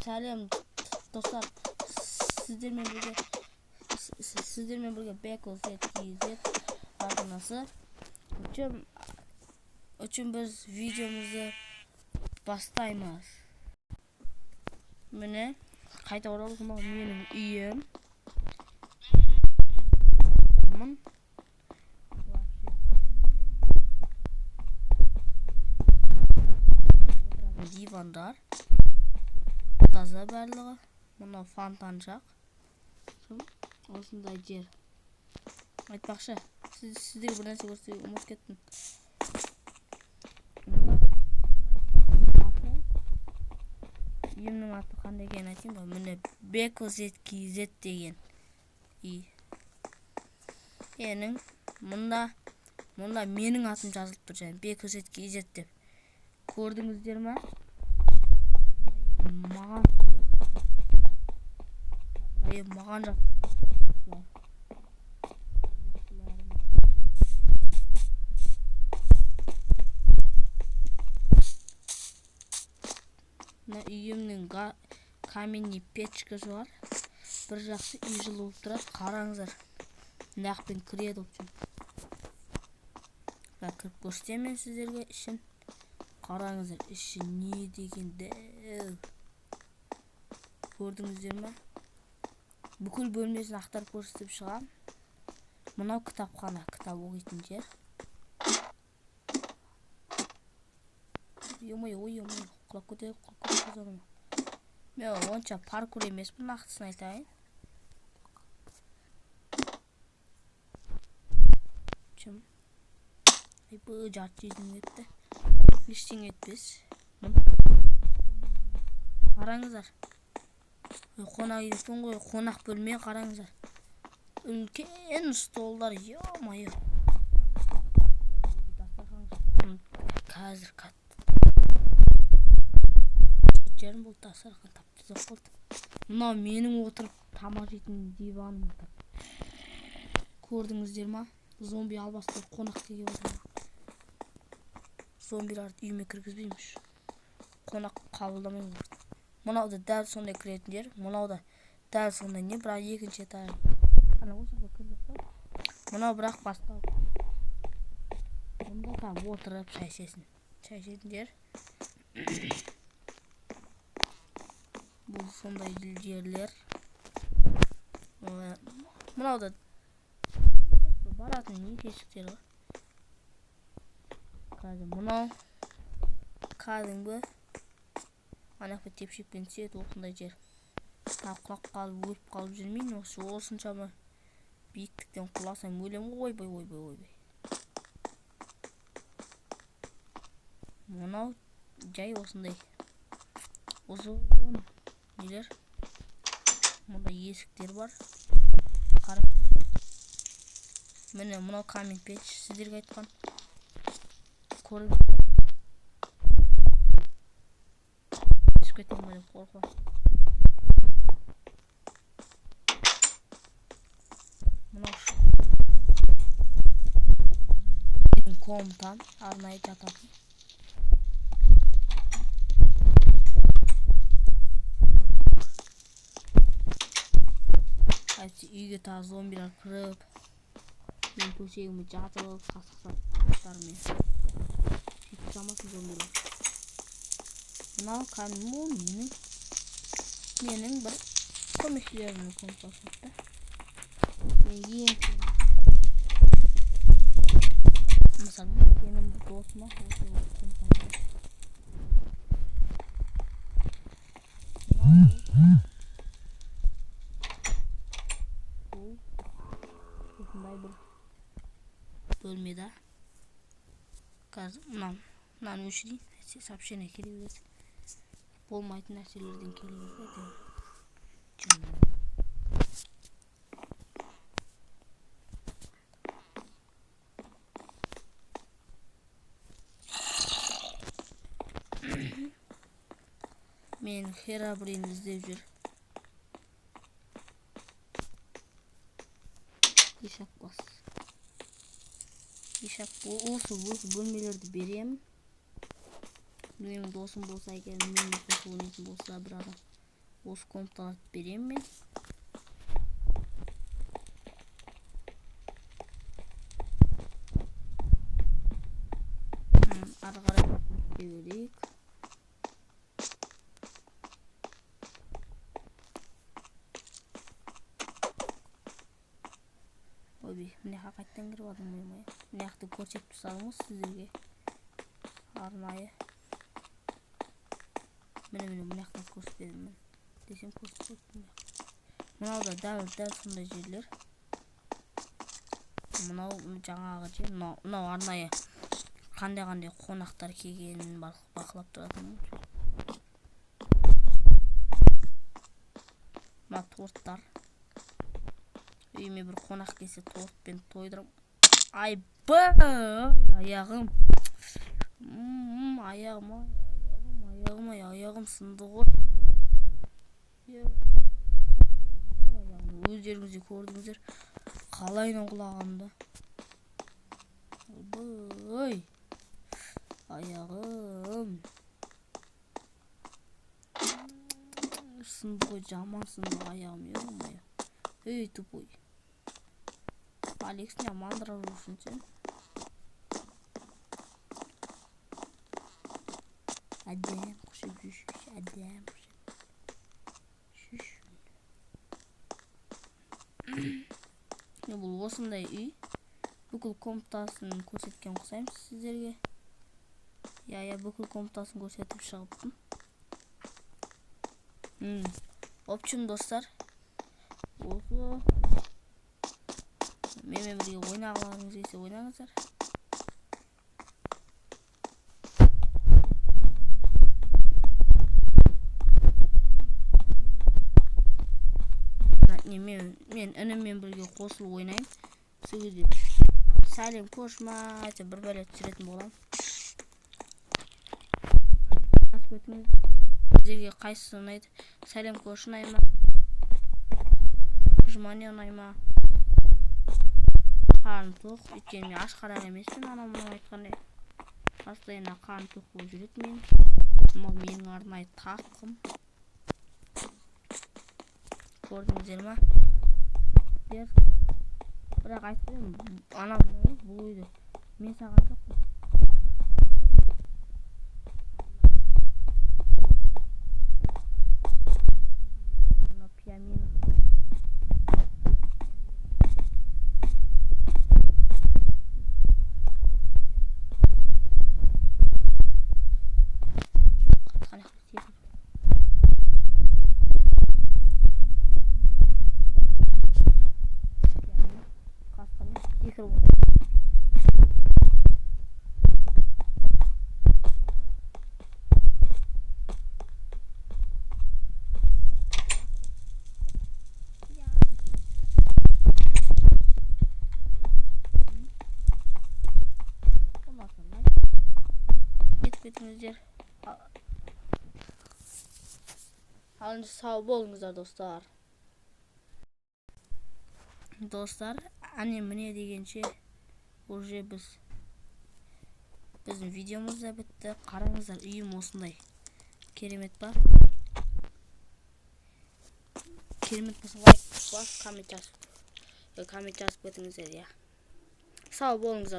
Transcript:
Сәлем достар, сіздермен бірге BKZ арнасы үшін біз видеомызды бастаймыз. Міне қайта оралдық, менің үйім. Дивандар таза барлығы, мұны фонтан жақ. Осындай жер. Айтпақшы, сіздерге бір нәрсе көрсетуге ұмытып кеттім. Үйімнің аты қандай екенін айтайын ба? Міне BKZ деген үй. Мұнда менің атым жазылып тұр, және BKZ деп. Көрдіңіздер ме? Маған жақ. Үйімнің каменный печкасы бар. Бір жақсы үй жылы болып тұрады. Қараңыздар. Нақпен кіреді өтшім. Кіріп көрсетемін сіздерге ішін. Қараңыздар, іші не деген дәу. Көрдіңіздер ме? Бүкіл бөлмесін ақтарып көрсетіп шығам. Мынау кітапхана, кітап оқитын жер. Ой, құлап көтеріп қызырым. Мен онша паркур емеспін, нақтысын айтайын. Бұл жарты жүзім етті. Ештеңе етпес. Қараңыздар. Қонақ үйден ғой, қонақ бөлме қараңыздар. Үлкен столдар, ё-майо. Қазір қатты. Жерім бұл дастархан тапты жоқ болды. Мынау менің отырып тамақ жейтін диваным. Көрдіңіздер ма? Зомби албастар қонақ келіп отыр. Зомбиларды үйіме кіргізбейміз. Қонақ қабылдамаймыз. Мынау да дәл сондай кіретін жер. Мынау да дәл сондай не, бірақ екінші этаж. Мынау бірақ бастау. Мұнда там отырып шай ішесің. Шай ішетін жер. Бұл сондай жерлер. Мынау да баратын не тесіктер бар. Мынау кәдімгі анақпен тепшекпен түседі, осындай жер. Құлап қалып, өліп қалып жүрмейін. Осыншама биіктіктен құласам өлем. Ойбай. Мынау жай осындай ұзын нелер. Мұнда есіктер бар. Қарап. Міне мынау камень печ, сіздерге айтқан. Көріп кетем деп қорқып. Мынау комнатам, арнайы жататын. Үйге тағы зомбилар кіріп, мен төсегіме жатып, қасықтарымен сөйтіп жамасын зомбилар. Мынау кәдімгі менің бір көмекшілерімнің комнатасы. Мысалы, менің бір досыма осындай бір бөлмеде. Қазір мынаны өшірейін. Сообщение келе береді. Болмайтын нәрселерден келе береді. Мен Херабрин іздеп жүр. Осы бөлмелерді берем. Менің досым болса екен, менің қосылынатын болса бір адам. осы комнаталарды беремін мен. Ары қарай берейік. Ой, мына қайтадан кіріп алдым оймай. Мына жақты көрсетіп салыңыз сіздерге. Арнайы. Міне мына жақтан көрсетемін мен. Десем көрсетемін. Мынау да дәл сондай жерлер. Мынау жаңағы жер, мынау арнайы қандай қонақтар келгенін бақылап тұратын. Мына торттар. Үйіме бір қонақ келсе тортпен тойдырам. Аяғым. Аяғым сынды ғой. Өздеріңіз де көрдіңіздер. Қалайынан құлағанымды. Аяғым. Сынды ғой, жаман сынды аяғым. Ей, тупой. Алекс не мандырап жүрсің сен? Әдем құшып жүрші, әдем құшып. Бұл осындай үй. Бүкіл комнатасын көрсеткен құсаймыз сіздерге. Бүкіл комнатасын көрсетіп шығыптым. Общем, достар, осы менімен бірге ойнағыларыңыз келсе ойнаңыздар. Мен ініммен бірге қосылып ойнайын. Сол кезде сәлем көрші ма, бір бәлет жүретін болам. Сіздерге қайсысы ұнайды? Сәлем көрші ұнай ма? Жұмане ұнай ма? Қарным тоқ, өйткені мен аш қарақ емеспін, анамның айтқандай. Постоянно қарным тоқ болып жүреді мен. Бұл менің арнайы тақым. Көрдіңіздер ма? Бірақ айтпаймын, анамның бұл үйді мен саған жоқ. Пиамино. Алыншы сау болыңыздар, достар. Достар, әне міне дегенше уже біздің видеомыз да бітті. Қараңыздар, үйім осындай. Керемет па? Керемет болса лайк басып, коммент жазып кетіңіздер. Сау болыңыздар.